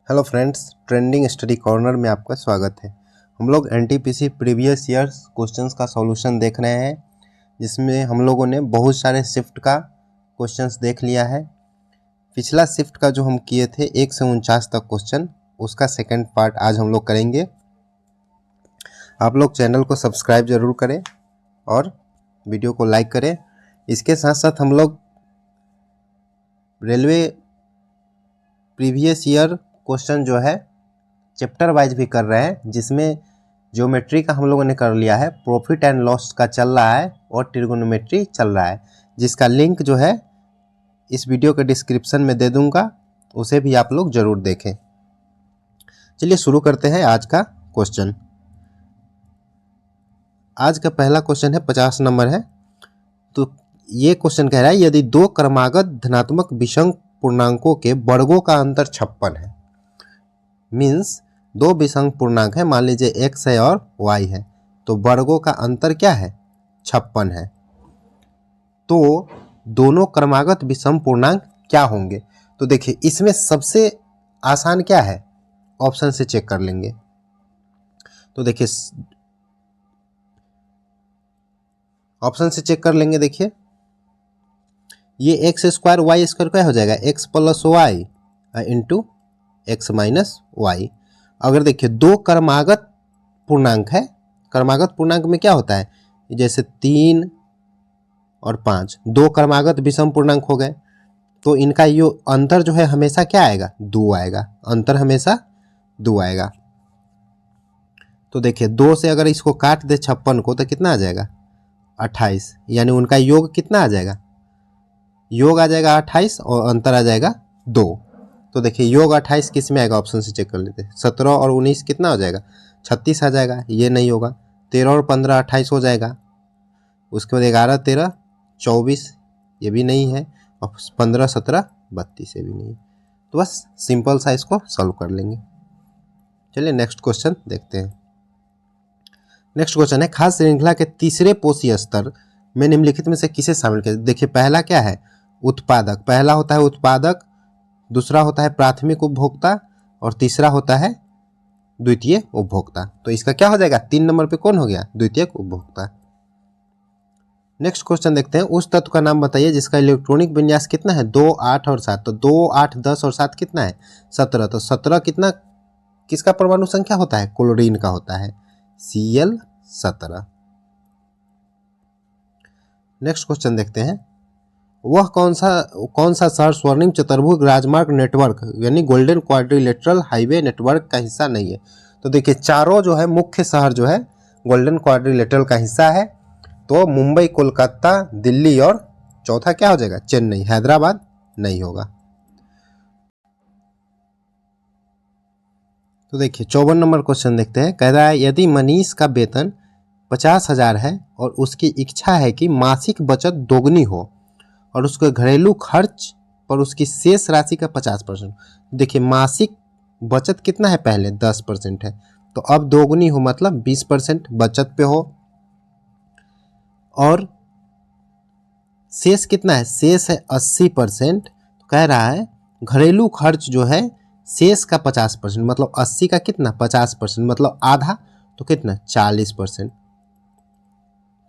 Hello friends, trending study corner में आपका स्वागत है। हम लोग एनटीपीसी प्रीवियस ईयर्स क्वेश्चंस का सॉल्यूशन देख रहे हैं, जिसमें हम लोगों ने बहुत सारे शिफ्ट का क्वेश्चंस देख लिया है। पिछला शिफ्ट का जो हम किए थे 1 से 49 तक क्वेश्चन, उसका सेकंड पार्ट आज हम लोग करेंगे। आप लोग चैनल को सब्सक्राइब जरूर करें और वीडियो को लाइक करें। इसके साथ साथ हम लोग रेलवे प्रीवियस ईयर क्वेश्चन जो है चैप्टर वाइज भी कर रहे हैं, जिसमें ज्योमेट्री का हम लोगों ने कर लिया है, प्रॉफिट एंड लॉस का चल रहा है और ट्रिगोनोमेट्री चल रहा है, जिसका लिंक जो है इस वीडियो के डिस्क्रिप्शन में दे दूंगा, उसे भी आप लोग जरूर देखें। चलिए शुरू करते हैं आज का क्वेश्चन। आज का पहला क्वेश्चन है, 50 नंबर है। तो ये क्वेश्चन कह रहा है, यदि दो क्रमागत धनात्मक विषम पूर्णांकों के वर्गों का अंतर 56 है, मीन्स दो विषम पूर्णांक है, मान लीजिए x है और y है, तो वर्गों का अंतर क्या है? 56 है। तो दोनों क्रमागत विषम पूर्णांक क्या होंगे? तो देखिए, इसमें सबसे आसान क्या है, ऑप्शन से चेक कर लेंगे। तो देखिए, ऑप्शन से चेक कर लेंगे। देखिए, ये एक्स स्क्वायर वाई स्क्वायर क्या हो जाएगा? X plus Y into X minus Y. अगर देखिए दो क्रमागत पूर्णांक है, क्रमागत पूर्णांक में क्या होता है, जैसे 3 और 5 दो क्रमागत विषम पूर्णांक हो गए, तो इनका यो अंतर जो है हमेशा क्या आएगा? 2 आएगा। अंतर हमेशा 2 आएगा। तो देखिए 2 से अगर इसको काट दे 56 को, तो कितना आ जाएगा? 28। यानी उनका योग कितना आ जाएगा? योग आ जाएगा 28 और अंतर आ जाएगा 2। तो देखिए योग 28 किस में आएगा? ऑप्शन से चेक कर लेते हैं। 17 और 19 कितना हो जाएगा? 36 आ जाएगा। ये नहीं होगा। 13 और 15 28 हो जाएगा। उसके बाद 11 13 24, ये भी नहीं है। और 15 17 32, ये भी नहीं है। तो बस सिंपल सा इसको सॉल्व कर लेंगे। चलिए नेक्स्ट क्वेश्चन देखते हैं। नेक्स्ट क्वेश्चन है, खास श्रृंखला के तीसरे पोषी स्तर में निम्नलिखित में से किसे शामिल किया? देखिए पहला क्या है? उत्पादक। पहला होता है उत्पादक, दूसरा होता है प्राथमिक उपभोक्ता और तीसरा होता है द्वितीय उपभोक्ता। तो इसका क्या हो जाएगा? 3 नंबर पे कौन हो गया? द्वितीयक उपभोक्ता। नेक्स्ट क्वेश्चन देखते हैं, उस तत्व का नाम बताइए जिसका इलेक्ट्रॉनिक विन्यास कितना है? 2 8 और 7। तो 2 8 10 और 7 कितना है? 17। तो 17 कितना किसका परमाणु संख्या होता है? क्लोरीन का होता है, Cl17। नेक्स्ट क्वेश्चन देखते हैं, वह कौन सा शहर स्वर्णिम चतुर्भुज राजमार्ग नेटवर्क यानी गोल्डन क्वाड्रिलेटरल हाईवे नेटवर्क का हिस्सा नहीं है? तो देखिए चारों जो है मुख्य शहर जो है गोल्डन क्वाड्रिलेटरल का हिस्सा है। तो मुंबई, कोलकाता, दिल्ली और चौथा क्या हो जाएगा? चेन्नई। हैदराबाद नहीं होगा। तो देखिए 54 नंबर क्वेश्चन देखते हैं। कह रहा है, यदि मनीष का वेतन 50,000 है और उसकी इच्छा है कि मासिक बचत दोगुनी हो और उसके घरेलू खर्च पर उसकी शेष राशि का 50%। देखिए मासिक बचत कितना है? पहले 10% है, तो अब दोगुनी हो मतलब 20% बचत पे हो। और शेष कितना है? शेष है 80%। तो कह रहा है घरेलू खर्च जो है शेष का 50%, मतलब 80 का कितना? 50%, मतलब आधा, तो कितना? 40%।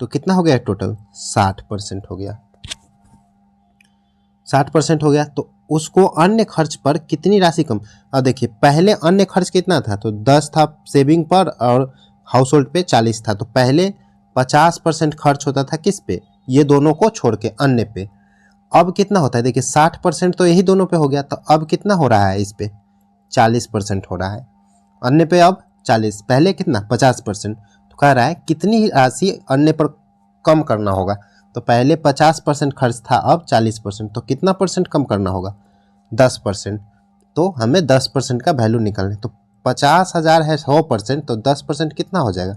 तो कितना हो गया टोटल? 60% हो गया। 60% हो गया। तो उसको अन्य खर्च पर कितनी राशि कम? अब देखिए पहले अन्य खर्च कितना था? तो 10 था सेविंग पर और हाउस होल्ड पे 40 था। तो पहले 50% खर्च होता था किस पे? ये दोनों को छोड़ के अन्य पे। अब कितना होता है? देखिए 60% तो यही दोनों पे हो गया, तो अब कितना हो रहा है? इस पे 40% हो रहा है। अन्य पे अब 40, पहले कितना? 50%। तो कह रहा है कितनी राशि अन्य पर कम करना होगा? तो पहले 50% खर्च था, अब 40%। तो कितना परसेंट कम करना होगा? 10%। तो हमें 10% का वैल्यू निकालना है। तो 50,000 है 100%, तो 10% कितना हो जाएगा?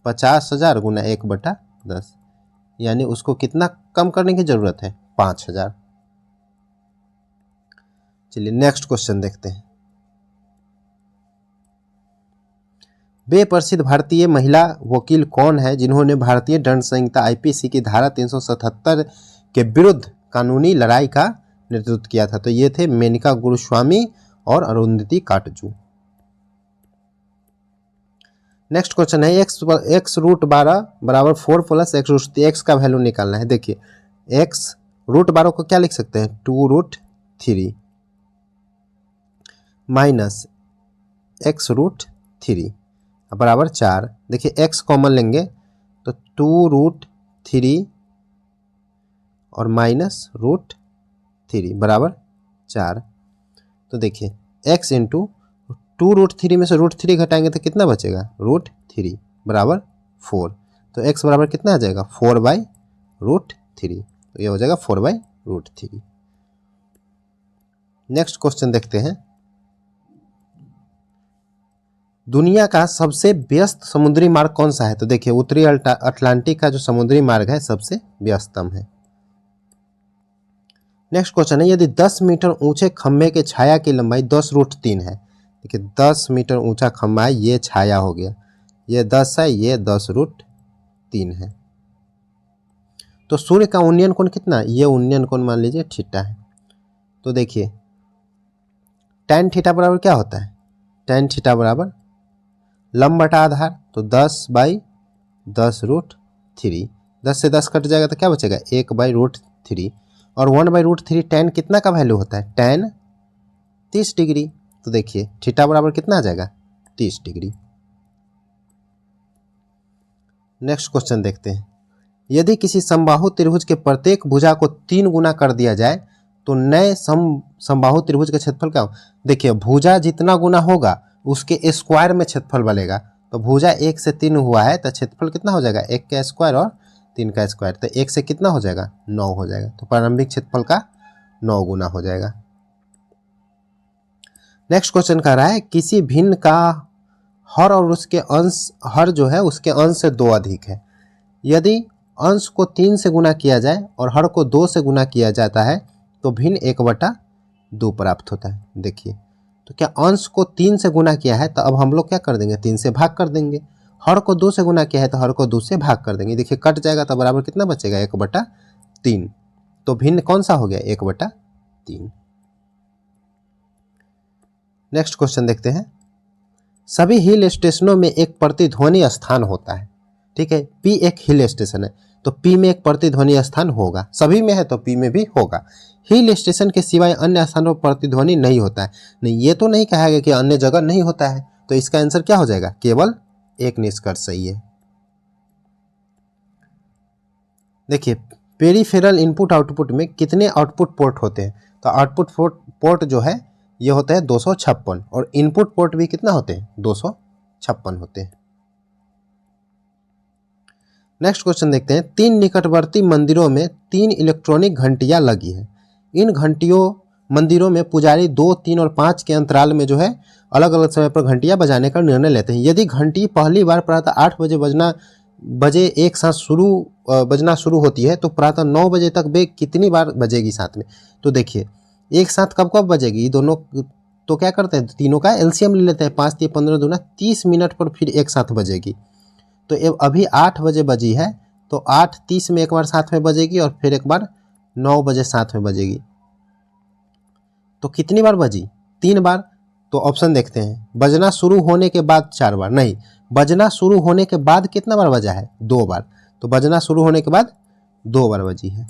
50,000 गुना 1/10, यानी उसको कितना कम करने की जरूरत है? 5,000। चलिए नेक्स्ट क्वेश्चन देखते हैं। वे प्रसिद्ध भारतीय महिला वकील कौन है जिन्होंने भारतीय दंड संहिता आईपीसी की धारा 377 के विरुद्ध कानूनी लड़ाई का नेतृत्व किया था? तो ये थे मेनका गुरुस्वामी और अरुंधति काटजू। नेक्स्ट क्वेश्चन है एक्स रूट 12 बराबर 4 प्लस एक्स रूट, एक्स का वैल्यू निकालना है। देखिए एक्स रूट 12 को क्या लिख सकते हैं, 2√3 माइनस एक्स रूट 3 बराबर 4। देखिए एक्स कॉमन लेंगे तो 2√3 और माइनस √3 बराबर 4। तो देखिए एक्स इंटू 2√3 में से √3 घटाएंगे तो कितना बचेगा, √3 बराबर 4। तो x बराबर कितना आ जाएगा, 4/√3। तो ये हो जाएगा 4/√3। नेक्स्ट क्वेश्चन देखते हैं, दुनिया का सबसे व्यस्त समुद्री मार्ग कौन सा है? तो देखिए उत्तरी अटलांटिक का जो समुद्री मार्ग है सबसे व्यस्तम है। नेक्स्ट क्वेश्चन है, यदि 10 मीटर ऊंचे खंभे के छाया की लंबाई 10√3 है। देखिए 10 मीटर ऊंचा खंभा है, ये छाया हो गया, ये 10 है, ये 10√3 है। तो सूर्य का उन्नयन कोण कितना, ये उन्नयन कोण मान लीजिए थीटा है। तो देखिए tan थीटा बराबर क्या होता है, tan थीटा बराबर लंब बटा आधार, तो 10/10√3। 10 से 10 कट जाएगा तो क्या बचेगा, 1/√3 और 1/√3 tan कितना का वैल्यू होता है, tan 30 डिग्री। तो देखिए थीटा बराबर कितना आ जाएगा, 30 डिग्री। नेक्स्ट क्वेश्चन देखते हैं, यदि किसी समबाहु त्रिभुज के प्रत्येक भुजा को 3 गुना कर दिया जाए तो नए समबाहु त्रिभुज का क्षेत्रफल क्या हो? देखिए भुजा जितना गुना होगा उसके स्क्वायर में क्षेत्रफल बनेगा। तो भुजा 1 से 3 हुआ है तो क्षेत्रफल कितना हो जाएगा, 1 का स्क्वायर और 3 का स्क्वायर, तो 1 से कितना हो जाएगा, 9 हो जाएगा। तो प्रारंभिक क्षेत्रफल का 9 गुना हो जाएगा। नेक्स्ट क्वेश्चन कह रहा है, किसी भिन्न का हर और उसके अंश, हर जो है उसके अंश से 2 अधिक है। यदि अंश को 3 से गुना किया जाए और हर को 2 से गुना किया जाता है तो भिन्न 1/2 प्राप्त होता है। देखिए तो क्या अंश को 3 से गुना किया है तो अब हम लोग क्या कर देंगे, 3 से भाग कर देंगे। हर को 2 से गुना किया है तो हर को 2 से भाग कर देंगे। देखिए कट जाएगा तो बराबर कितना बचेगा, 1/3। तो भिन्न कौन सा हो गया, 1/3। नेक्स्ट क्वेश्चन देखते हैं, सभी हिल स्टेशनों में एक प्रतिध्वनि स्थान होता है। ठीक है, पी एक हिल स्टेशन है तो पी में एक प्रतिध्वनि स्थान होगा, सभी में है तो पी में भी होगा। हिल स्टेशन के सिवाय अन्य स्थानों पर प्रतिध्वनि नहीं होता है। नहीं, ये तो नहीं कहा गया कि अन्य जगह नहीं होता है, तो इसका आंसर क्या हो जाएगा, केवल एक निष्कर्ष सही है। देखिए पेरिफेरल इनपुट आउटपुट में कितने आउटपुट पोर्ट होते हैं? तो आउटपुट पोर्ट जो है ये होता है 256 और इनपुट पोर्ट भी कितना होते हैं, 256 होते हैं। नेक्स्ट क्वेश्चन देखते हैं, 3 निकटवर्ती मंदिरों में 3 इलेक्ट्रॉनिक घंटियां लगी हैं। इन मंदिरों में पुजारी 2, 3 और 5 के अंतराल में जो है अलग अलग समय पर घंटियां बजाने का निर्णय लेते हैं। यदि घंटी पहली बार प्रातः 8 बजे एक साथ बजना शुरू होती है तो प्रातः 9 बजे तक वे कितनी बार बजेगी साथ में? तो देखिए एक साथ कब कब बजेगी दोनों, तो क्या करते हैं, तीनों का एलसीएम ले लेते हैं, 5 × 15 दूना 30 मिनट पर फिर एक साथ बजेगी। तो अभी 8 बजे बजी है तो 8:30 में एक बार साथ में बजेगी और फिर एक बार 9 बजे साथ में बजेगी। तो कितनी बार बजी, 3 बार। तो ऑप्शन देखते हैं, बजना शुरू होने के बाद 4 बार, नहीं, बजना शुरू होने के बाद कितना बार बजा है, 2 बार। तो बजना शुरू होने के बाद 2 बार बजी है।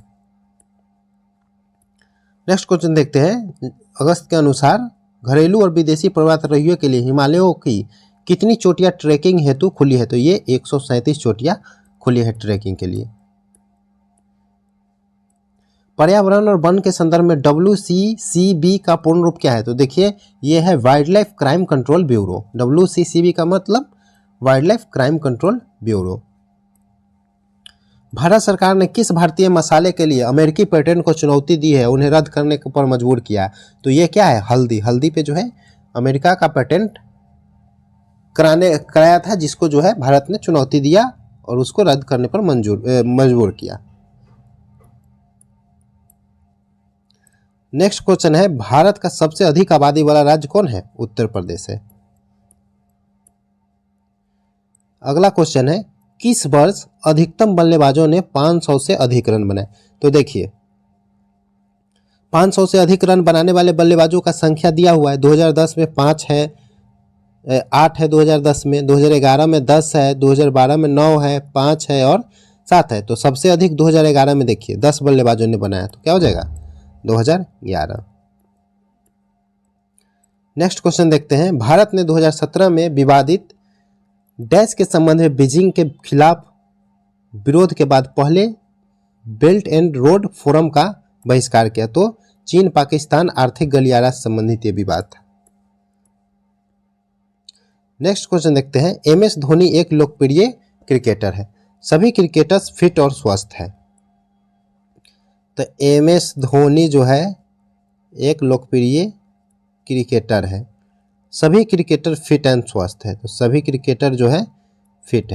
नेक्स्ट क्वेश्चन देखते हैं, अगस्त के अनुसार घरेलू और विदेशी पर्वतारोहियों के लिए हिमालयों की कितनी चोटियां ट्रैकिंग हेतु खुली है? तो ये 137 चोटियां खुली है ट्रैकिंग के लिए। पर्यावरण और वन के संदर्भ में WCCB का पूर्ण रूप क्या है? तो देखिए ये है wild life crime control bureau. WCCB का मतलब wild life crime control bureau. Bharat सरकार ने किस भारतीय मसाले के लिए अमेरिकी पेटेंट को चुनौती दी है, उन्हें रद्द करने पर मजबूर किया? तो ये क्या है, हल्दी। हल्दी पे जो है अमेरिका का पेटेंट कराया था, जिसको जो है भारत ने चुनौती दिया और उसको रद्द करने पर मजबूर किया। नेक्स्ट क्वेश्चन है, भारत का सबसे अधिक आबादी वाला राज्य कौन है? उत्तर प्रदेश है। अगला क्वेश्चन है, किस वर्ष अधिकतम बल्लेबाजों ने 500 से अधिक रन बनाए? तो देखिए 500 से अधिक रन बनाने वाले बल्लेबाजों का संख्या दिया हुआ है। 2010 में 5 है, 8 है 2010 में, 2011 में 10 है, 2012 में 9 है, 5 है और 7 है। तो सबसे अधिक 2011 में देखिए 10 बल्लेबाजों ने बनाया, तो क्या हो जाएगा 2011। नेक्स्ट क्वेश्चन देखते हैं। भारत ने 2017 में विवादित डैश के संबंध में बीजिंग के खिलाफ विरोध के बाद पहले बेल्ट एंड रोड फोरम का बहिष्कार किया। तो चीन पाकिस्तान आर्थिक गलियारा से संबंधित ये विवाद था। नेक्स्ट क्वेश्चन देखते हैं। एमएस धोनी एक लोकप्रिय क्रिकेटर है, सभी क्रिकेटर्स फिट और स्वस्थ है। तो एमएस धोनी जो है एक लोकप्रिय क्रिकेटर है, सभी क्रिकेटर फिट एंड स्वस्थ है। तो सभी क्रिकेटर जो है फिट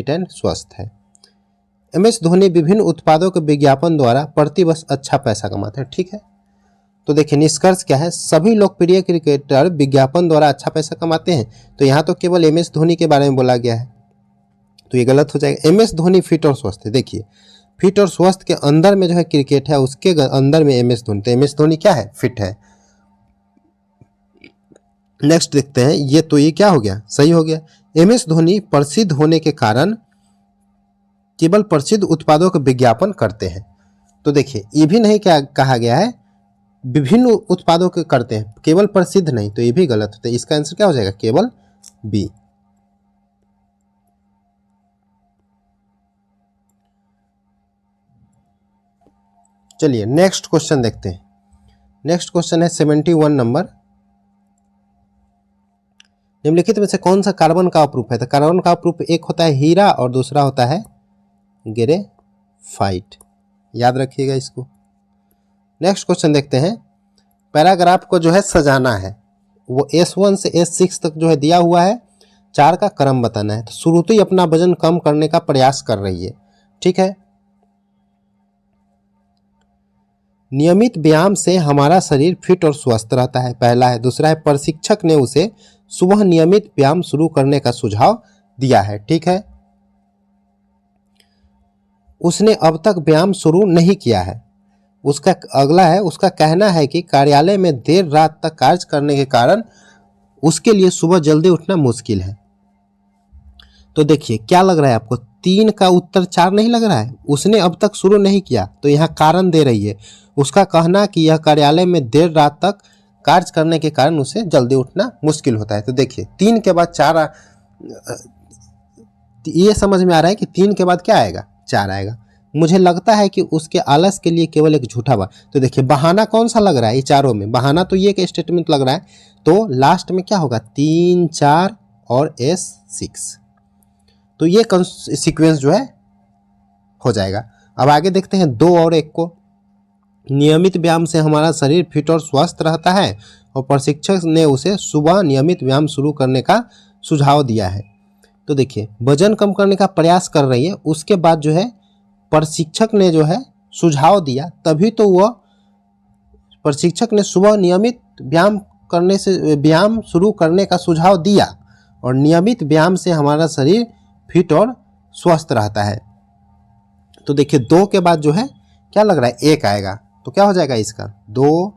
एंड स्वस्थ है। एमएस धोनी विभिन्न उत्पादों के विज्ञापन द्वारा प्रतिवर्ष अच्छा पैसा कमाते हैं। ठीक है, तो देखिए निष्कर्ष क्या है, सभी लोकप्रिय क्रिकेटर विज्ञापन द्वारा अच्छा पैसा कमाते हैं। तो यहाँ तो केवल एमएस धोनी के बारे में बोला गया है, तो ये गलत हो जाएगा। एमएस धोनी फिट और स्वस्थ है। देखिए फिट और स्वस्थ के अंदर में जो है क्रिकेट है, उसके अंदर में एमएस धोनी, तो एमएस धोनी क्या है, फिट है। नेक्स्ट देखते हैं। ये क्या हो गया, सही हो गया। एमएस धोनी प्रसिद्ध होने के कारण केवल प्रसिद्ध उत्पादों का विज्ञापन करते हैं। तो देखिए ये भी नहीं क्या कहा गया है, विभिन्न उत्पादों के करते हैं, केवल प्रसिद्ध नहीं, तो ये भी गलत होता है। इसका आंसर क्या हो जाएगा, केवल बी। चलिए नेक्स्ट क्वेश्चन देखते हैं। नेक्स्ट क्वेश्चन है 71 नंबर। निम्नलिखित में से कौन सा कार्बन का अपरूप है। तो कार्बन का अपरूप एक होता है हीरा और दूसरा होता है ग्रेफाइट, याद रखिएगा इसको। नेक्स्ट क्वेश्चन देखते हैं। पैराग्राफ को जो है सजाना है, वो S1 से S6 तक जो है दिया हुआ है, 4 का क्रम बताना है। तो श्रुति अपना वजन कम करने का प्रयास कर रही है। ठीक है, नियमित व्यायाम से हमारा शरीर फिट और स्वस्थ रहता है, पहला है। दूसरा है प्रशिक्षक ने उसे सुबह नियमित व्यायाम शुरू करने का सुझाव दिया है। ठीक है, उसने अब तक व्यायाम शुरू नहीं किया है। उसका अगला है, उसका कहना है कि कार्यालय में देर रात तक कार्य करने के कारण उसके लिए सुबह जल्दी उठना मुश्किल है। तो देखिए क्या लग रहा है आपको, 3 का उत्तर 4 नहीं लग रहा है। उसने अब तक शुरू नहीं किया, तो यहाँ कारण दे रही है। उसका कहना कि यह कार्यालय में देर रात तक कार्य करने के कारण उसे जल्दी उठना मुश्किल होता है। तो देखिए 3 के बाद 4 ये समझ में आ रहा है कि 3 के बाद क्या आएगा, 4 आएगा। मुझे लगता है कि उसके आलस के लिए केवल एक झूठा बा। तो देखिए बहाना कौन सा लग रहा है, ये चारों में बहाना तो ये एक स्टेटमेंट लग रहा है। तो लास्ट में क्या होगा, 3, 4 और S6। तो ये सीक्वेंस जो है हो जाएगा। अब आगे देखते हैं 2 और 1 को। नियमित व्यायाम से हमारा शरीर फिट और स्वस्थ रहता है और प्रशिक्षक ने उसे सुबह नियमित व्यायाम शुरू करने का सुझाव दिया है। तो देखिए वजन कम करने का प्रयास कर रही है, उसके बाद जो है प्रशिक्षक ने जो है सुझाव दिया, तभी तो वह प्रशिक्षक ने सुबह नियमित व्यायाम शुरू करने का सुझाव दिया, और नियमित व्यायाम से हमारा शरीर फिट और स्वस्थ रहता है। तो देखिए 2 के बाद जो है क्या लग रहा है, 1 आएगा। तो क्या हो जाएगा इसका, 2,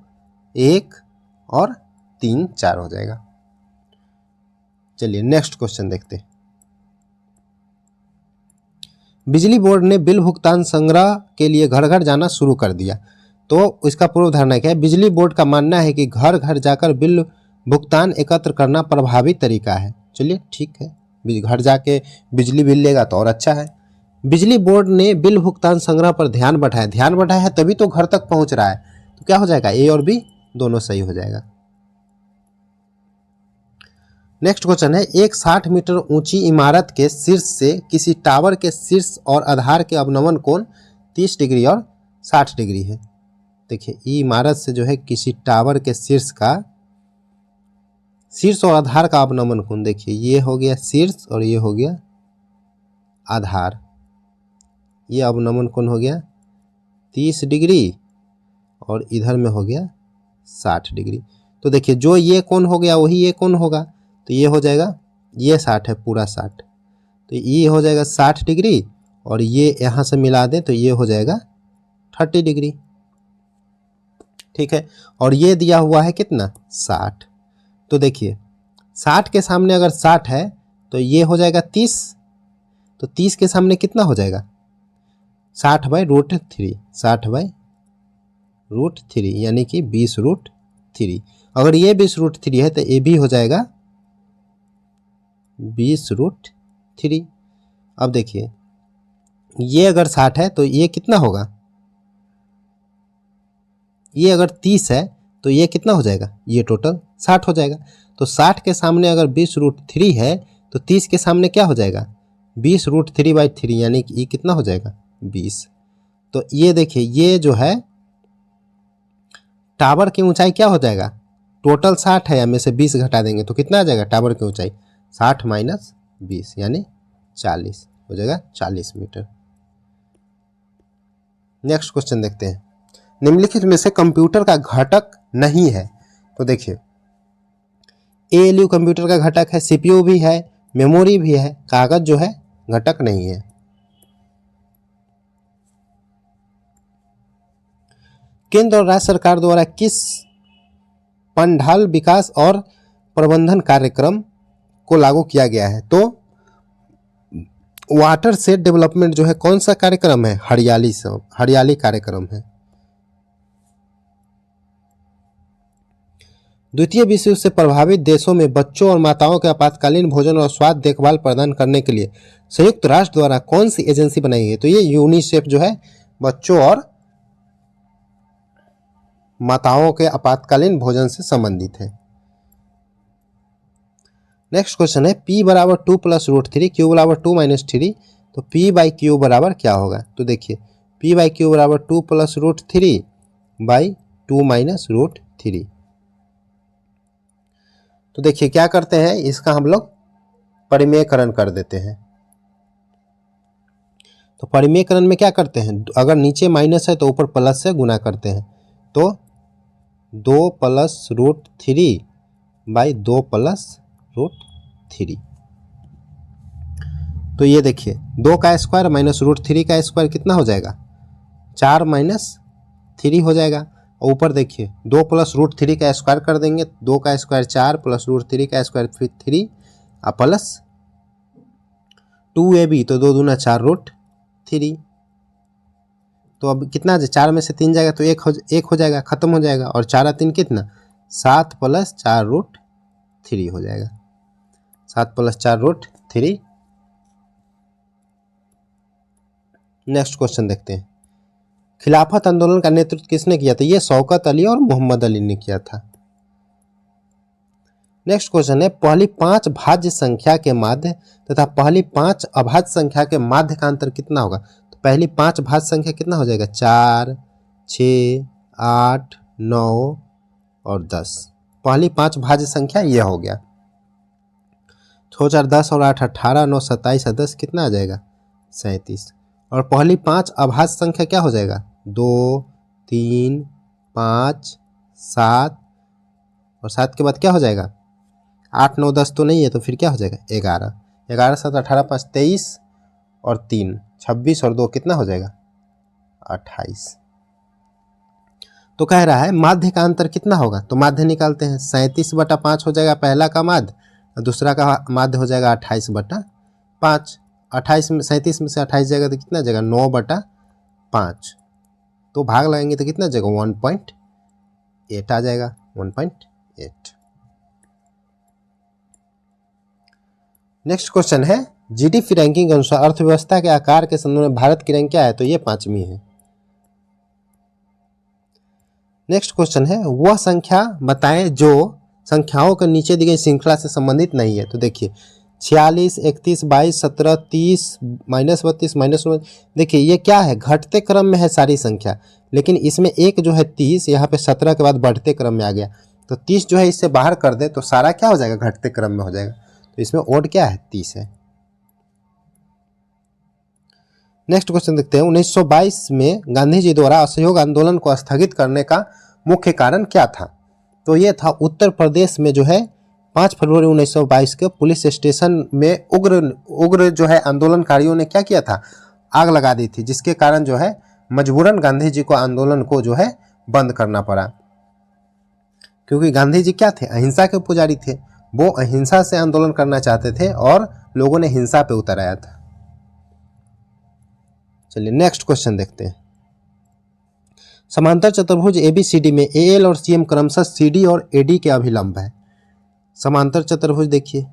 1 और 3, 4 हो जाएगा। चलिए नेक्स्ट क्वेश्चन देखते हैं। बिजली बोर्ड ने बिल भुगतान संग्रह के लिए घर घर जाना शुरू कर दिया। तो इसका पूर्व धारणा क्या है, बिजली बोर्ड का मानना है कि घर घर जाकर बिल भुगतान एकत्र करना प्रभावी तरीका है। चलिए ठीक है, घर जाके बिजली बिल लेगा तो और अच्छा है। बिजली बोर्ड ने बिल भुगतान संग्रह पर ध्यान बढ़ाया है, तभी तो घर तक पहुंच रहा है। तो क्या हो जाएगा, ए और बी दोनों सही हो जाएगा। नेक्स्ट क्वेश्चन है, एक 60 मीटर ऊंची इमारत के शीर्ष से किसी टावर के शीर्ष और आधार के अवनमन कोण 30 डिग्री और 60 डिग्री है। देखिए ये इमारत से जो है किसी टावर के शीर्ष और आधार का अवनमन कोण, देखिए ये हो गया शीर्ष और ये हो गया आधार, ये अवनमन कोण हो गया 30 डिग्री और इधर में हो गया 60 डिग्री। तो देखिए जो ये कोण हो गया वही ये कोण होगा, तो ये हो जाएगा, ये 60 है पूरा 60, तो ये हो जाएगा 60 डिग्री और ये यहाँ से मिला दें तो ये हो जाएगा 30 डिग्री। ठीक है। और ये दिया हुआ है कितना 60। तो देखिए 60 के सामने अगर 60 है तो ये हो जाएगा 30, तो 30 के सामने कितना हो जाएगा 60/√3, 60/√3 यानी कि 20√3। अगर ये 20√3 है तो ये भी हो जाएगा 20√3। अब देखिए ये अगर 60 है तो ये कितना होगा, ये अगर 30 है तो ये कितना हो जाएगा, ये टोटल 60 हो जाएगा। तो 60 के सामने अगर 20√3 है तो 30 के सामने क्या हो जाएगा 20√3/3 यानी कि ये कितना हो जाएगा 20। तो ये देखिए ये जो है टावर की ऊंचाई क्या हो जाएगा, टोटल 60 है, में से 20 घटा देंगे तो कितना आ जाएगा टावर की ऊंचाई 60 - 20 यानी 40 हो जाएगा, 40 मीटर। नेक्स्ट क्वेश्चन देखते हैं, निम्नलिखित में से कंप्यूटर का घटक नहीं है। तो देखिए एएलयू कंप्यूटर का घटक है, सीपीयू भी है, मेमोरी भी है, कागज जो है घटक नहीं है। केंद्र और राज्य सरकार द्वारा किस पंडाल विकास और प्रबंधन कार्यक्रम को लागू किया गया है। तो वाटर सेट डेवलपमेंट जो है कौन सा कार्यक्रम है, हरियाली कार्यक्रम है। द्वितीय विश्व युद्ध से प्रभावित देशों में बच्चों और माताओं के आपातकालीन भोजन और स्वास्थ्य देखभाल प्रदान करने के लिए संयुक्त राष्ट्र द्वारा कौन सी एजेंसी बनाई गई। तो ये यूनिसेफ जो है बच्चों और माताओं के आपातकालीन भोजन से संबंधित है। नेक्स्ट क्वेश्चन है P = 2 + √3, Q = 2 - 3, तो P/Q बराबर क्या होगा। तो देखिए P/Q = 2 + √3/2 - √3। तो देखिए क्या करते हैं, इसका हम लोग परिमेयकरण कर देते हैं। तो परिमेयकरण में क्या करते हैं, अगर नीचे माइनस है तो ऊपर प्लस से गुना करते हैं। तो 2 + √3/2 + √3। तो ये देखिए 2 का स्क्वायर माइनस √3 का स्क्वायर कितना हो जाएगा 4 - 3 हो जाएगा। और ऊपर देखिए 2 + √3 का स्क्वायर कर देंगे, 2 का स्क्वायर 4 + √3 का स्क्वायर फिर 3 और प्लस 2ab, तो 2 दूना 4 √3। तो अब कितना 4 में से 3 जाएगा तो 1 हो जाएगा, खत्म हो जाएगा। और 4 3 कितना 7 + 4 √3 हो जाएगा, 7 + 4 √3। नेक्स्ट क्वेश्चन देखते हैं, खिलाफत आंदोलन का नेतृत्व किसने किया था। ये शौकत अली और मोहम्मद अली ने किया था। नेक्स्ट क्वेश्चन है, पहली 5 भाज्य संख्या के माध्य तथा पहली 5 अभाज्य संख्या के माध्य का अंतर कितना होगा। तो पहली 5 भाज्य संख्या कितना हो जाएगा 4, 6, 8, 9 और 10। पहली 5 भाज्य संख्या यह हो गया। 6 4 10 और 8 18, 9 27 और 10 कितना आ जाएगा 37। और पहली 5 अभाज्य संख्या क्या हो जाएगा 2, 3, 5, 7 और 7 के बाद क्या हो जाएगा 8 9 10 तो नहीं है, तो फिर क्या हो जाएगा 11। 11 7 18 5 23 और 3 26 और 2 कितना हो जाएगा 28। तो कह रहा है माध्य का अंतर कितना होगा। तो माध्य निकालते हैं, 37/5 हो जाएगा पहला का माध्य और दूसरा का माध्य हो जाएगा 28/5। 28 में 37 में से 28 जाएगा तो कितना जाएगा 9/5। तो भाग लगाएंगे तो कितना जाएगा 1.8 आ जाएगा, 1.8। नेक्स्ट क्वेश्चन है, जीडीपी रैंकिंग के अनुसार अर्थव्यवस्था के आकार के संदर्भ में भारत की रैंक क्या है। तो ये 5वीं है। नेक्स्ट क्वेश्चन है, वह संख्या बताएं जो संख्याओं के नीचे दी गई श्रृंखला से संबंधित नहीं है। तो देखिए 46, 31, 22, 17, 30, -32, -19। देखिए ये क्या है घटते क्रम में है सारी संख्या, लेकिन इसमें एक जो है 30 यहाँ पे 17 के बाद बढ़ते क्रम में आ गया। तो 30 जो है इससे बाहर कर दे तो सारा क्या हो जाएगा घटते क्रम में हो जाएगा। तो इसमें ओड क्या है 30 है। नेक्स्ट क्वेश्चन देखते हैं, 1922 में गांधी जी द्वारा असहयोग आंदोलन को स्थगित करने का मुख्य कारण क्या था। तो ये था उत्तर प्रदेश में जो है 5 फरवरी 1922 के पुलिस स्टेशन में उग्र जो है आंदोलनकारियों ने क्या किया था आग लगा दी थी, जिसके कारण जो है मजबूरन गांधी जी को आंदोलन को जो है बंद करना पड़ा। क्योंकि गांधी जी क्या थे, अहिंसा के पुजारी थे। वो अहिंसा से आंदोलन करना चाहते थे और लोगों ने हिंसा पे उतर आया था। चलिए नेक्स्ट क्वेश्चन देखते हैं। समांतर चतुर्भुज एबीसीडी में एएल और सीएम क्रमशः सीडी और एडी के अभिलंब है। समांतर चतुर्भुज देखिए,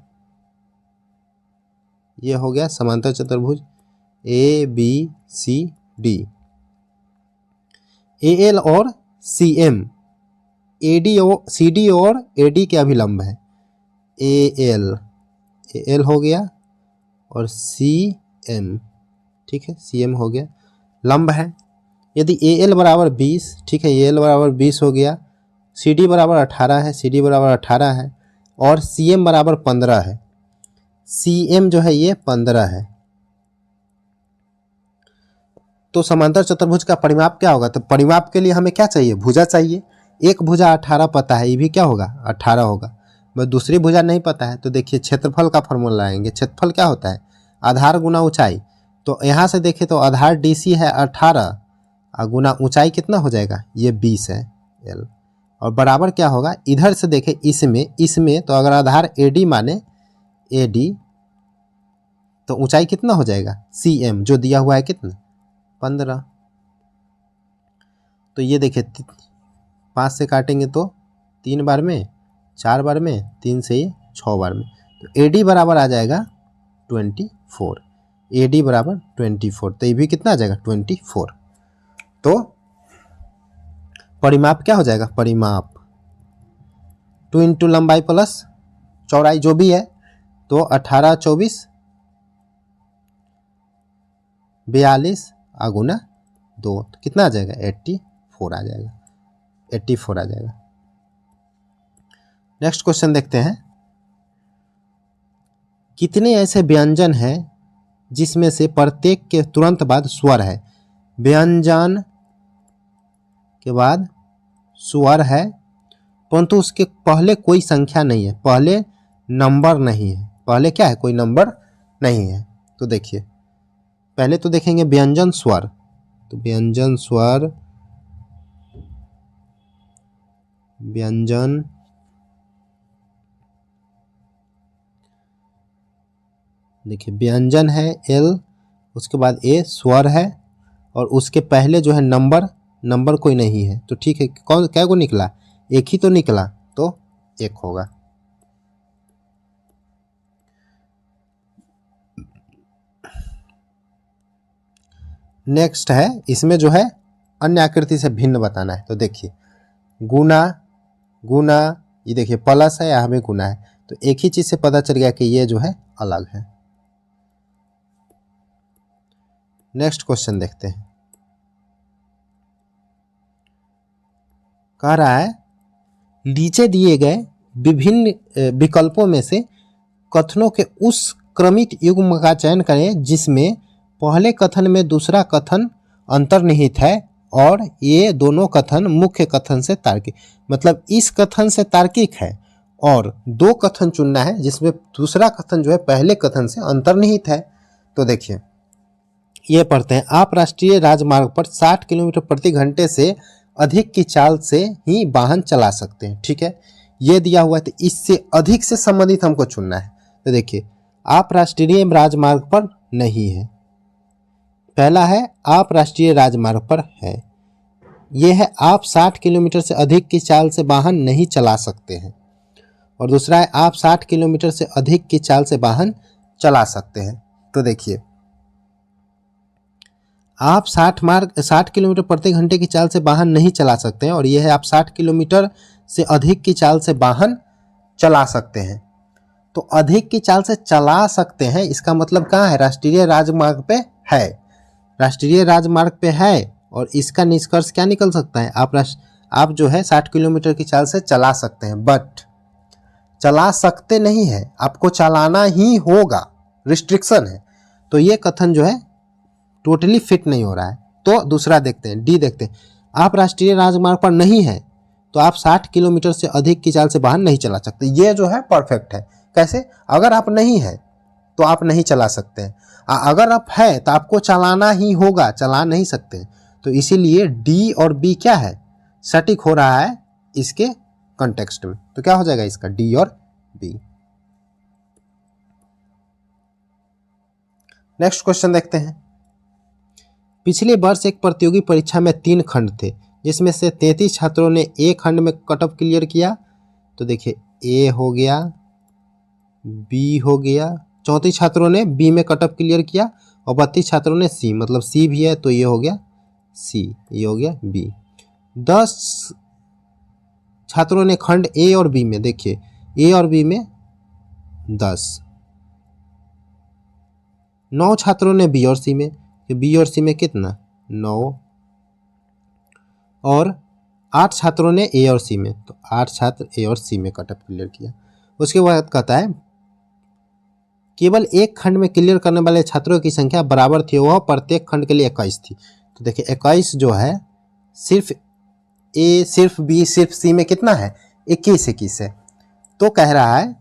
ये हो गया समांतर चतुर्भुज A B C D. AL और सीएम एडी और सीडी और एडी के अभिलंब है। एएल हो गया और सीएम, ठीक है, सीएम हो गया, लंब है। यदि एएल बराबर 20, ठीक है, एएल बराबर 20 हो गया, सीडी बराबर 18 है, सीडी बराबर 18 है और सीएम बराबर 15 है। सीएम जो है ये 15 है। तो समांतर चतुर्भुज का परिमाप क्या होगा? तो परिमाप के लिए हमें क्या चाहिए? भुजा चाहिए। एक भुजा 18 पता है, ये भी क्या होगा? 18 होगा। बस दूसरी भुजा नहीं पता है तो देखिए क्षेत्रफल का फॉर्मूला लाएंगे। क्षेत्रफल क्या होता है? आधार गुना ऊंचाई। तो यहाँ से देखें तो आधार डीसी है 18 और गुना ऊंचाई कितना हो जाएगा? ये 20 है एल। और बराबर क्या होगा? इधर से देखें इसमें तो अगर आधार एडी माने एडी तो ऊंचाई कितना हो जाएगा? सीएम जो दिया हुआ है कितना? 15। तो ये देखिए 5 से काटेंगे तो 3 बार में, 4 बार में, 3 से ये 6 बार में। तो एडी बराबर आ जाएगा 24। एडी बराबर 24, तो ये भी कितना आ जाएगा? 24। तो परिमाप क्या हो जाएगा? परिमाप 2 इंटू लंबाई प्लस चौड़ाई जो भी है, तो 18 24 42 गुना 2, तो कितना आ जाएगा? 84 आ जाएगा। 84 आ जाएगा। नेक्स्ट क्वेश्चन देखते हैं। कितने ऐसे व्यंजन हैं जिसमें से प्रत्येक के तुरंत बाद स्वर है? व्यंजन के बाद स्वर है परंतु उसके पहले कोई संख्या नहीं है, पहले नंबर नहीं है। पहले क्या है? कोई नंबर नहीं है। तो देखिए पहले तो देखेंगे व्यंजन स्वर। तो व्यंजन स्वर, व्यंजन देखिए व्यंजन है एल, उसके बाद ए स्वर है और उसके पहले जो है नंबर कोई नहीं है। तो ठीक है, कौन क्या को निकला? एक ही तो निकला, तो एक होगा। नेक्स्ट है, इसमें जो है अन्य आकृति से भिन्न बताना है। तो देखिए गुना, ये देखिए प्लस है, यहाँ में गुना है, तो एक ही चीज से पता चल गया कि ये जो है अलग है। नेक्स्ट क्वेश्चन देखते हैं। कह रहा है नीचे दिए गए विभिन्न विकल्पों में से कथनों के उस क्रमिक युग्म का चयन करें जिसमें पहले कथन में दूसरा कथन अंतर्निहित है और ये दोनों कथन मुख्य कथन से तार्किक, मतलब इस कथन से तार्किक है और 2 कथन चुनना है जिसमें दूसरा कथन जो है पहले कथन से अंतर्निहित है। तो देखिए ये पढ़ते हैं। आप राष्ट्रीय राजमार्ग पर 60 किलोमीटर प्रति घंटे से अधिक की चाल से ही वाहन चला सकते हैं। ठीक है, ये दिया हुआ है तो इससे अधिक से संबंधित हमको चुनना है। तो देखिए आप राष्ट्रीय राजमार्ग पर नहीं है, पहला है आप राष्ट्रीय राजमार्ग पर है, यह है आप 60 किलोमीटर से अधिक की चाल से वाहन नहीं चला सकते हैं, और दूसरा है आप 60 किलोमीटर से अधिक की चाल से वाहन चला सकते हैं। तो देखिए आप 60 किलोमीटर प्रति घंटे की चाल से वाहन नहीं चला सकते हैं और यह है आप 60 किलोमीटर से अधिक की चाल से वाहन चला सकते हैं। तो अधिक की चाल से चला सकते हैं इसका मतलब कहाँ है? राष्ट्रीय राजमार्ग पे है, राष्ट्रीय राजमार्ग पे है और इसका निष्कर्ष क्या निकल सकता है? आप जो है 60 किलोमीटर की चाल से चला सकते हैं, बट चला सकते नहीं है, आपको चलाना ही होगा, रिस्ट्रिक्शन है। तो ये कथन जो है टोटली फिट नहीं हो रहा है। तो दूसरा देखते हैं, डी देखते हैं। आप राष्ट्रीय राजमार्ग पर नहीं है तो आप 60 किलोमीटर से अधिक की चाल से वाहन नहीं चला सकते। ये जो है परफेक्ट है। कैसे? अगर आप नहीं है तो आप नहीं चला सकते हैं, अगर आप है तो आपको चलाना ही होगा, चला नहीं सकते। तो इसीलिए डी और बी क्या है? सटीक हो रहा है इसके कंटेक्स्ट में। तो क्या हो जाएगा इसका डी और बी। नेक्स्ट क्वेश्चन देखते हैं। पिछले वर्ष एक प्रतियोगी परीक्षा में 3 खंड थे, जिसमें से 33 छात्रों ने ए खंड में कट ऑफ क्लियर किया। तो देखिए ए हो गया, बी हो गया, 34 छात्रों ने बी में कट ऑफ क्लियर किया और 32 छात्रों ने सी, मतलब सी भी है तो ये हो गया सी, ये हो गया बी। 10 छात्रों ने खंड ए और बी में, देखिए ए और बी में 10, 9 छात्रों ने बी और सी में, बी और सी में कितना 9, और 8 छात्रों ने ए और सी में, तो 8 छात्र ए और सी में कट ऑफ क्लियर किया। उसके बाद कहता है केवल एक खंड में क्लियर करने वाले छात्रों की संख्या बराबर थी, वह प्रत्येक खंड के लिए 21 थी। तो देखिए 21 जो है सिर्फ ए, सिर्फ बी, सिर्फ सी में कितना है 21 है। तो कह रहा है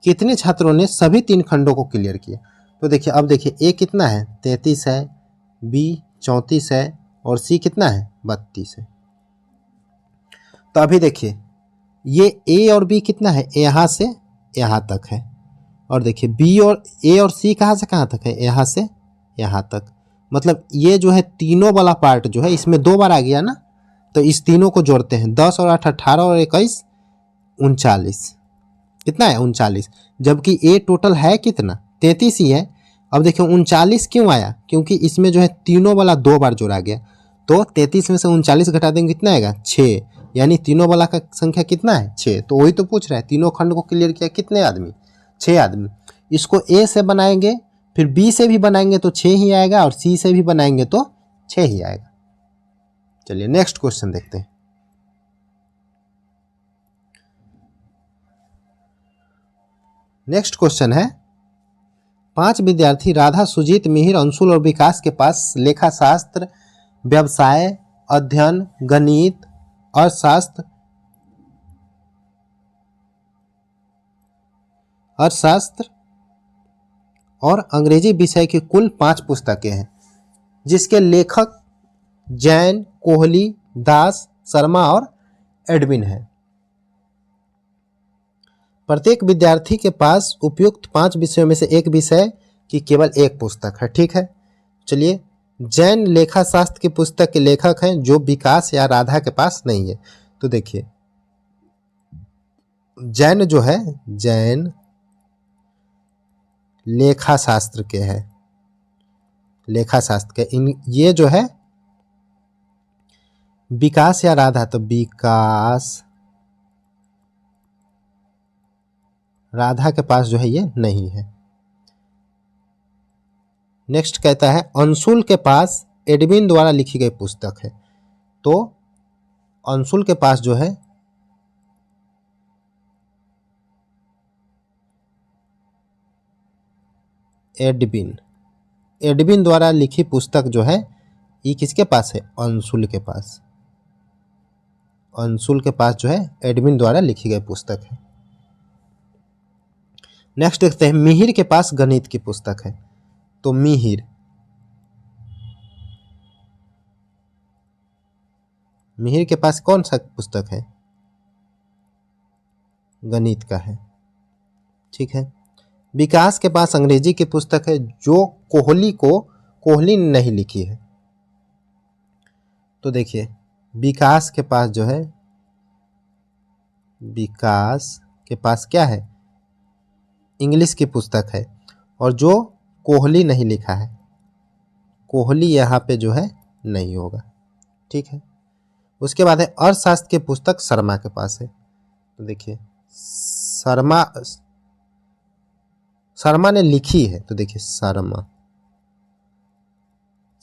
कितने छात्रों ने सभी 3 खंडों को क्लियर किया। तो देखिए अब देखिए ए कितना है 33 है, बी 34 है और सी कितना है 32 है। तो अभी देखिए ये ए और बी कितना है यहाँ से यहाँ तक है, और देखिए बी और ए और सी कहाँ से कहाँ तक है यहाँ से यहाँ तक। मतलब ये जो है तीनों वाला पार्ट जो है इसमें 2 बार आ गया ना, तो इस तीनों को जोड़ते हैं 10 और 8 18 और 21 39, कितना है 39, जबकि ए टोटल है कितना 33 ही है। अब देखिए 39 क्यों आया, क्योंकि इसमें जो है तीनों वाला 2 बार जोड़ा गया। तो 33 में से 39 घटा देंगे कितना आएगा 6, यानी तीनों वाला का संख्या कितना है 6। तो वही तो पूछ रहा है तीनों खंड को क्लियर किया कितने आदमी 6 आदमी। इसको ए से बनाएंगे फिर बी से भी बनाएंगे तो 6 ही आएगा, और सी से भी बनाएंगे तो 6 ही आएगा। चलिए नेक्स्ट क्वेश्चन देखते हैं। नेक्स्ट क्वेश्चन है 5 विद्यार्थी राधा, सुजीत, मिहिर, अंशुल और विकास के पास लेखा शास्त्र, व्यवसाय अध्ययन, गणित, अर्थशास्त्र और अंग्रेजी विषय की कुल 5 पुस्तकें हैं, जिसके लेखक जैन, कोहली, दास, शर्मा और एडविन है। प्रत्येक विद्यार्थी के पास उपयुक्त 5 विषयों में से एक विषय की केवल एक पुस्तक है। ठीक है, चलिए जैन लेखा शास्त्र की पुस्तक के लेखक हैं जो विकास या राधा के पास नहीं है। तो देखिए जैन जो है जैन लेखा शास्त्र के है, लेखा शास्त्र के ये जो है विकास या राधा, तो विकास राधा के पास जो है ये नहीं है। नेक्स्ट कहता है अंशुल के पास एडविन द्वारा लिखी गई पुस्तक है। तो अंशुल के पास जो है एडविन द्वारा लिखी पुस्तक जो है ये किसके पास है अंशुल के पास। अंशुल के पास जो है एडविन द्वारा लिखी गई पुस्तक है। नेक्स्ट देखते हैं मिहिर के पास गणित की पुस्तक है। तो मिहिर के पास कौन सा पुस्तक है गणित का है। ठीक है, विकास के पास अंग्रेजी की पुस्तक है जो कोहली ने नहीं लिखी है। तो देखिए विकास के पास जो है विकास के पास क्या है इंग्लिश की पुस्तक है, और जो कोहली नहीं लिखा है, कोहली यहाँ पे जो है नहीं होगा। ठीक है, उसके बाद है अर्थशास्त्र की पुस्तक शर्मा के पास है। तो देखिए शर्मा ने लिखी है। तो देखिए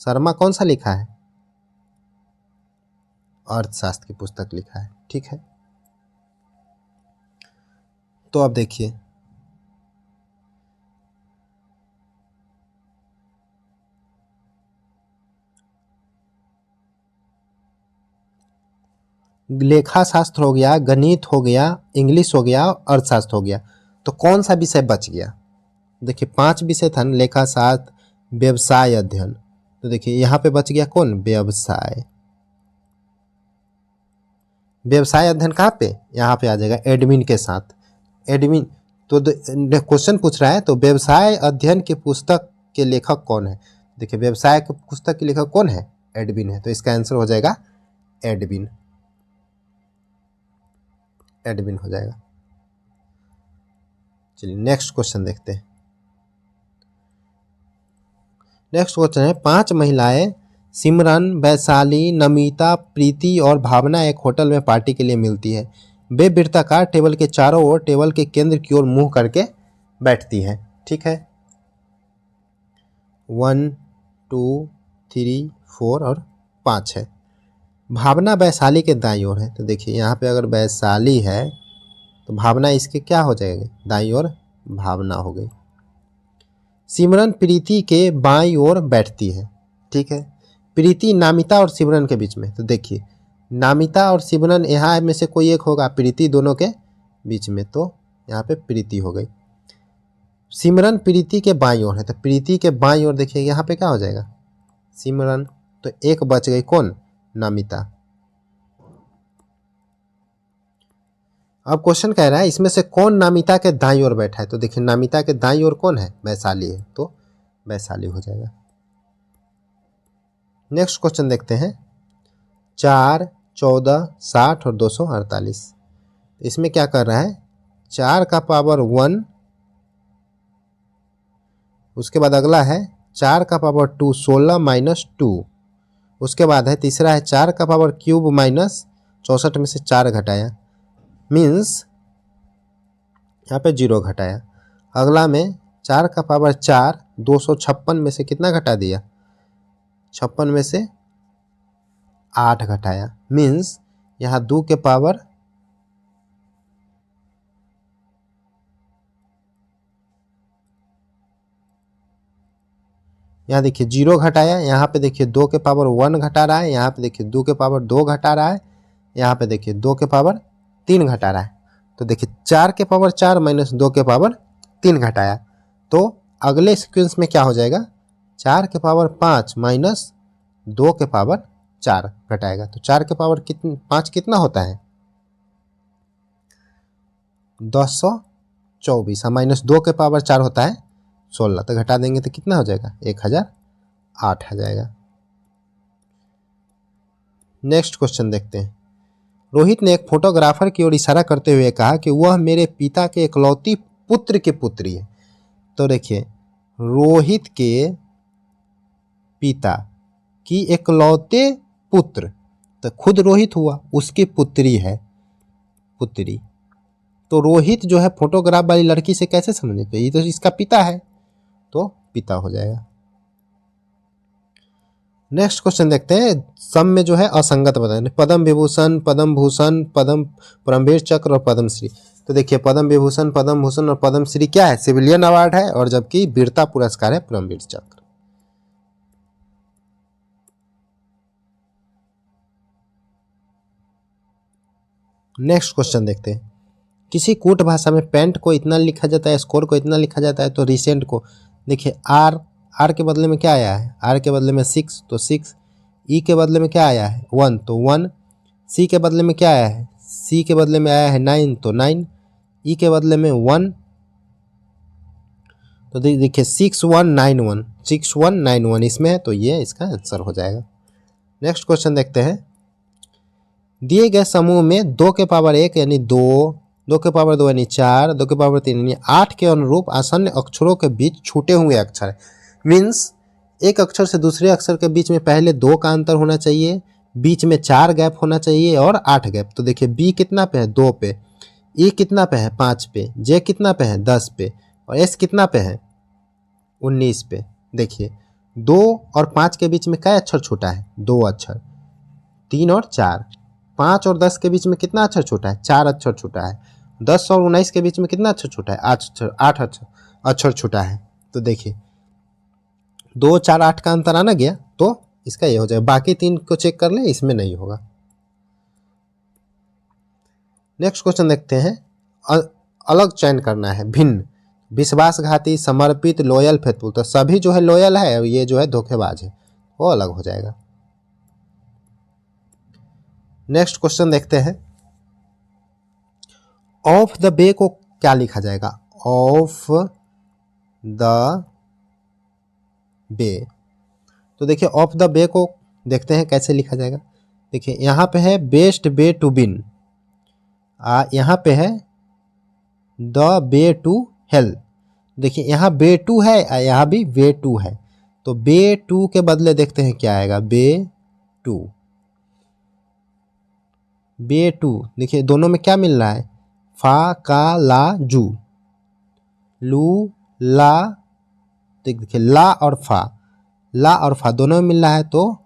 शर्मा कौन सा लिखा है अर्थशास्त्र की पुस्तक लिखा है। ठीक है, तो अब देखिए लेखा शास्त्र हो गया, गणित हो गया, इंग्लिश हो गया, अर्थशास्त्र हो गया। तो कौन सा विषय बच गया। देखिए 5 विषय था, लेखा शास्त्र, व्यवसाय अध्ययन। तो देखिए यहाँ पे बच गया कौन व्यवसाय। व्यवसाय अध्ययन कहाँ पे, यहाँ पे आ जाएगा एडमिन के साथ। एडमिन तो क्वेश्चन पूछ रहा है तो व्यवसाय अध्ययन की पुस्तक के लेखक कौन है। देखिए व्यवसाय की पुस्तक के लेखक कौन है, एडमिन है, तो इसका आंसर हो जाएगा एडमिन, एडमिन हो जाएगा। चलिए नेक्स्ट क्वेश्चन देखते हैं। नेक्स्ट क्वेश्चन है 5 महिलाएं सिमरन, वैशाली, नमिता, प्रीति और भावना एक होटल में पार्टी के लिए मिलती है। वे वृत्ताकार टेबल के चारों ओर टेबल के केंद्र की ओर मुंह करके बैठती हैं। ठीक है, 1 2 3 4 और 5 है। भावना वैशाली के दाईं ओर है, तो देखिए यहाँ पे अगर वैशाली है तो भावना इसके क्या हो जाएगी, दाईं ओर भावना हो गई। सिमरन प्रीति के बाईं ओर बैठती है। ठीक है, प्रीति नामिता और सिमरन के बीच में, तो देखिए नामिता और सिमरन यहाँ में से कोई एक होगा, प्रीति दोनों के बीच में, तो यहाँ पे प्रीति हो गई। सिमरन प्रीति के बाईं ओर है, तो प्रीति के बाईं ओर देखिए यहाँ पे क्या हो जाएगा, सिमरन, तो एक बच गई कौन, नामिता। अब क्वेश्चन कह रहा है इसमें से कौन नामिता के दाईं ओर बैठा है, तो देखिए नामिता के दाईं ओर कौन है, वैशाली है, तो वैशाली हो जाएगा। नेक्स्ट क्वेश्चन देखते हैं 4 14 60 और 248। इसमें क्या कर रहा है, 4 का पावर 1, उसके बाद अगला है 4 का पावर 2 16 माइनस 2, उसके बाद है तीसरा है 4 का पावर क्यूब माइनस 64 में से 4 घटाया, मीन्स यहाँ पे 0 घटाया। अगला में 4 का पावर 4 256 में से कितना घटा दिया, 56 में से 8 घटाया, मीन्स यहाँ 2 के पावर यहाँ देखिए 0 घटाया, यहाँ पे देखिए 2 के पावर 1 घटा रहा है, यहाँ पे देखिए 2 के पावर 2 घटा रहा है, यहाँ पे देखिए 2 के पावर 3 घटा रहा है। तो देखिए 4 के पावर 4 माइनस 2 के पावर 3 घटाया, तो अगले सीक्वेंस में क्या हो जाएगा, 4 के पावर 5 माइनस 2 के पावर 4 घटाएगा, तो 4 के पावर 5 कितना होता है, 1024, माइनस 2 के पावर 4 होता है 16, तो घटा देंगे तो कितना हो जाएगा, 1008 आ जाएगा। नेक्स्ट क्वेश्चन देखते हैं। रोहित ने एक फोटोग्राफर की ओर इशारा करते हुए कहा कि वह मेरे पिता के इकलौती पुत्र की पुत्री है। तो देखिए रोहित के पिता की इकलौते पुत्र, तो खुद रोहित हुआ, उसकी पुत्री है, पुत्री, तो रोहित जो है फोटोग्राफ वाली लड़की से कैसे समझे, तो ये तो इसका पिता है, तो पिता हो जाएगा। नेक्स्ट क्वेश्चन देखते हैं। सम में जो है असंगत बताएं, पद्म विभूषण, पद्म भूषण, पद्म परमवीर चक्र और पद्मश्री। तो देखिए पद्म विभूषण, पद्म भूषण और पद्मश्री क्या है, सिविलियन अवार्ड है, और जबकि वीरता पुरस्कार है परमवीर चक्र। नेक्स्ट क्वेश्चन देखते हैं। किसी कूट भाषा में पेंट को इतना लिखा जाता है, स्कोर को इतना लिखा जाता है, तो रिसेंट को देखिए आर के बदले में क्या आया है, आर के बदले में 6, तो 6, ई के बदले में क्या आया है 1, तो 1, सी के बदले में क्या आया है, सी के बदले में आया है 9, तो 9, ई के बदले में 1, तो देखिए 6191, 6191 इसमें है, तो ये इसका आंसर हो जाएगा। नेक्स्ट क्वेश्चन देखते हैं। दिए गए समूह में 2 के पावर 1 यानी 2, 2 के पावर 2 यानी 4, 2 के पावर 3 यानी 8 के अनुरूप आसन्न अक्षरों के बीच छूटे हुए अक्षर है। मीन्स एक अक्षर से दूसरे अक्षर के बीच में पहले 2 का अंतर होना चाहिए, बीच में 4 गैप होना चाहिए और 8 गैप। तो देखिए बी कितना पे है, 2 पे, ई कितना पे है, 5 पे, जे कितना पे है, 10 पे, और एस कितना पे है, 19 पे। देखिए 2 और 5 के बीच में क्या अक्षर छूटा है, 2 अक्षर, 3 और 4, 5 और 10 के बीच में कितना अक्षर छूटा है, 4 अक्षर छूटा है, 10 और 19 के बीच में कितना अक्षर छूटा है, 8 अक्षर छूटा है। तो देखिए 2 4 8 का अंतर आना गया, तो इसका ये हो जाएगा। बाकी 3 को चेक कर लें, इसमें नहीं होगा। नेक्स्ट क्वेश्चन देखते हैं। अलग चयन करना है, भिन्न, विश्वासघाती, समर्पित, लॉयल, फेथफुल। तो सभी जो है लॉयल है और ये जो है धोखेबाज है, वो अलग हो जाएगा। नेक्स्ट क्वेश्चन देखते हैं। ऑफ द बे को क्या लिखा जाएगा, ऑफ द बे। तो देखिए ऑफ द बे को देखते हैं कैसे लिखा जाएगा। देखिए यहाँ पे है बेस्ट बे टू बिन, यहाँ पे है द बे टू हेल। देखिए यहाँ बे टू है, यहाँ भी वे टू है, तो बे टू के बदले देखते हैं क्या आएगा, बे टू। बे टू देखिए दोनों में क्या मिल रहा है, फा का ला जू, लू ला, देखिए ला और फा दोनों में मिल रहा है, तो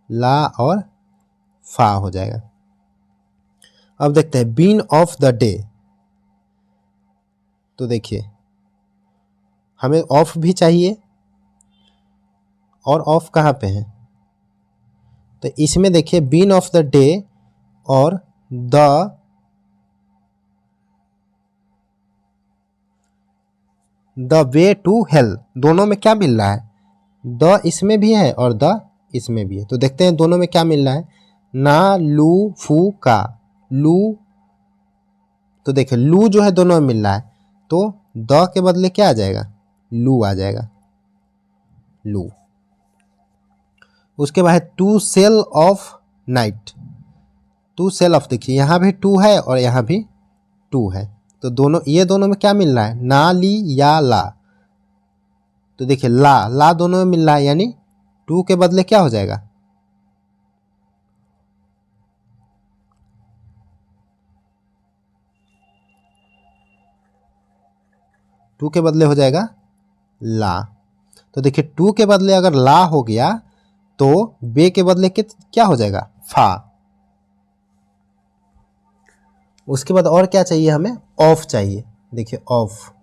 ला और फा हो जाएगा। अब देखते हैं बीन ऑफ द डे। तो देखिए हमें ऑफ भी चाहिए, और ऑफ कहाँ पे है, तो इसमें देखिए बीन ऑफ द डे और द वे टू हेल दोनों में क्या मिल रहा है, द इसमें भी है और द इसमें भी है। तो देखते हैं दोनों में क्या मिल रहा है, ना लू फू का, लू, तो देखिए लू जो है दोनों में मिल रहा है, तो द के बदले क्या आ जाएगा, लू आ जाएगा, लू। उसके बाद to sell of night, to sell of, देखिए यहाँ भी टू है और यहाँ भी टू है, तो दोनों, ये दोनों में क्या मिल रहा है, ना ली या ला। तो देखिए ला दोनों में मिल रहा है, यानी टू के बदले क्या हो जाएगा, टू के बदले हो जाएगा ला। तो देखिए टू के बदले अगर ला हो गया तो बे के बदले क्या हो जाएगा, फा। उसके बाद और क्या चाहिए हमें, ऑफ चाहिए। देखिए ऑफ,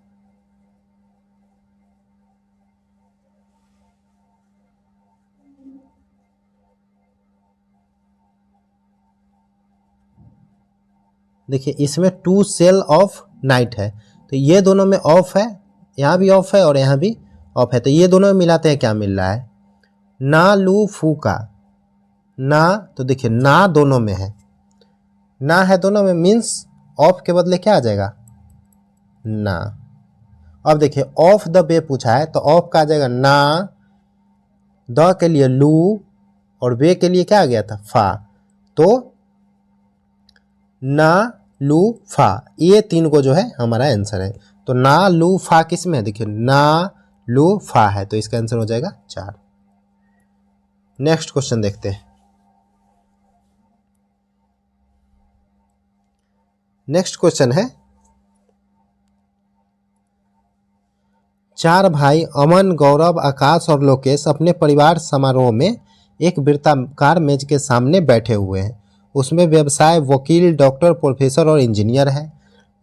देखिए इसमें टू सेल ऑफ नाइट है, तो ये दोनों में ऑफ है, यहाँ भी ऑफ है और यहाँ भी ऑफ है, तो ये दोनों में मिलाते हैं क्या मिल रहा है, ना लू फू का, ना, तो देखिए ना दोनों में है, ना है दोनों में, मीन्स ऑफ के बदले क्या आ जाएगा, ना। अब देखिए ऑफ द बे पूछा है, तो ऑफ का आ जाएगा ना, द के लिए लू और बे के लिए क्या आ गया था, फा, तो ना लू फा, ये तीन को जो है हमारा आंसर है। तो ना लू फा किस में है, देखिए ना लू फा है, तो इसका आंसर हो जाएगा 4। नेक्स्ट क्वेश्चन देखते हैं। नेक्स्ट क्वेश्चन है, 4 भाई अमन, गौरव, आकाश और लोकेश अपने परिवार समारोह में एक वृत्ताकार मेज के सामने बैठे हुए हैं। उसमें व्यवसाय, वकील, डॉक्टर, प्रोफेसर और इंजीनियर है।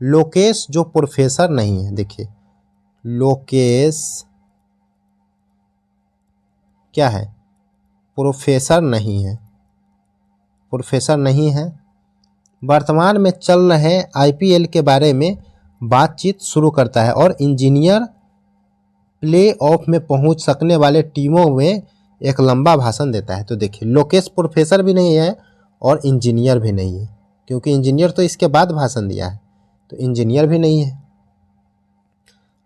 लोकेश जो प्रोफेसर नहीं है, देखिए लोकेश क्या है, प्रोफेसर नहीं है, प्रोफेसर नहीं है। वर्तमान में चल रहे आईपीएल के बारे में बातचीत शुरू करता है और इंजीनियर प्ले ऑफ में पहुंच सकने वाले टीमों में एक लंबा भाषण देता है। तो देखिए लोकेश प्रोफेसर भी नहीं है और इंजीनियर भी नहीं है, क्योंकि इंजीनियर तो इसके बाद भाषण दिया है, तो इंजीनियर भी नहीं है।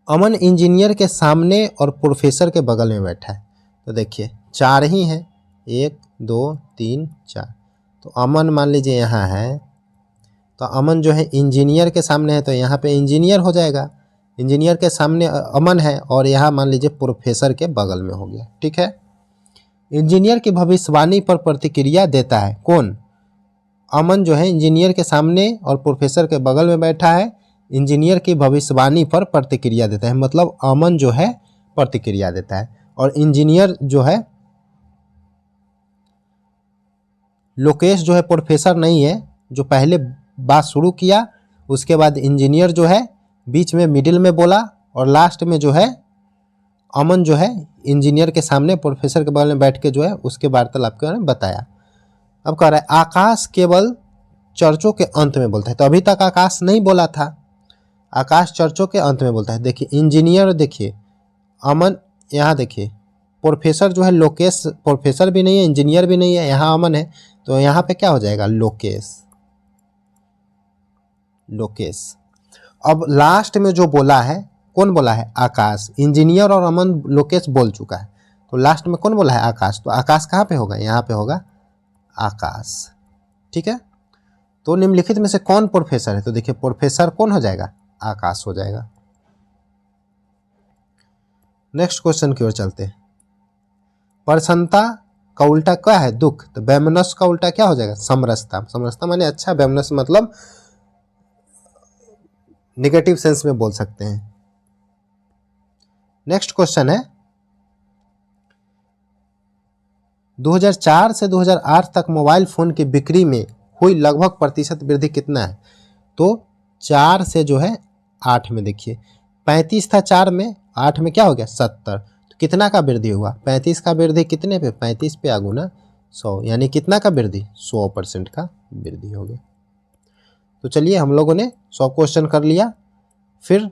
अमन इंजीनियर के सामने और प्रोफेसर के बगल में बैठा है। तो देखिए 4 ही हैं, 1 2 3 4, तो अमन मान लीजिए यहाँ है, तो अमन जो है इंजीनियर के सामने है, तो यहाँ पे इंजीनियर हो जाएगा, इंजीनियर के सामने अमन है, और यहाँ मान लीजिए प्रोफेसर के बगल में हो गया, ठीक है। इंजीनियर की भविष्यवाणी पर प्रतिक्रिया देता है कौन, अमन जो है इंजीनियर के सामने और प्रोफेसर के बगल में बैठा है, इंजीनियर की भविष्यवाणी पर प्रतिक्रिया देता है, मतलब अमन जो है प्रतिक्रिया देता है, और इंजीनियर जो है, लोकेश जो है प्रोफेसर नहीं है, जो पहले बात शुरू किया, उसके बाद इंजीनियर जो है बीच में मिडिल में बोला, और लास्ट में जो है अमन जो है इंजीनियर के सामने प्रोफेसर के बगल में बैठ के जो है उसके वार्तालाप के बारे में बताया। अब कह रहा है आकाश केवल चर्चों के अंत में बोलता है, तो अभी तक आकाश नहीं बोला था, आकाश चर्चों के अंत में बोलता है। देखिए इंजीनियर, देखिए अमन, यहाँ देखिए प्रोफेसर जो है लोकेश प्रोफेसर भी नहीं है, इंजीनियर भी नहीं है, यहाँ अमन है, तो यहाँ पे क्या हो जाएगा, लोकेश, लोकेश। अब लास्ट में जो बोला है, कौन बोला है? आकाश। इंजीनियर और अमन लोकेश बोल चुका है, तो लास्ट में कौन बोला है? आकाश। तो आकाश कहाँ पे होगा? यहाँ पे होगा आकाश। ठीक है, तो निम्नलिखित में से कौन प्रोफेसर है? तो देखिए प्रोफेसर कौन हो जाएगा? आकाश हो जाएगा। नेक्स्ट क्वेश्चन की ओर चलते हैं। प्रसन्नता का उल्टा क्या है? दुख। तो वैमनस्य का उल्टा क्या हो जाएगा? समरसता। समरसता माने अच्छा, वैमनस्य मतलब नेगेटिव सेंस में बोल सकते हैं। नेक्स्ट क्वेश्चन है 2004 से 2008 तक मोबाइल फोन की बिक्री में हुई लगभग प्रतिशत वृद्धि कितना है? तो 4 से जो है 8 में, देखिए 35 था 4 में, 8 में क्या हो गया? 70। तो कितना का वृद्धि हुआ? 35 का वृद्धि कितने पे? 35 पे आगुना 100, यानी कितना का वृद्धि? 100% का वृद्धि हो गया। तो चलिए हम लोगों ने 100 क्वेश्चन कर लिया, फिर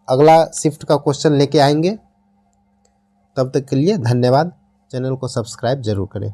अगला शिफ्ट का क्वेश्चन लेके आएंगे। तब तक के लिए धन्यवाद। चैनल को सब्सक्राइब जरूर करें।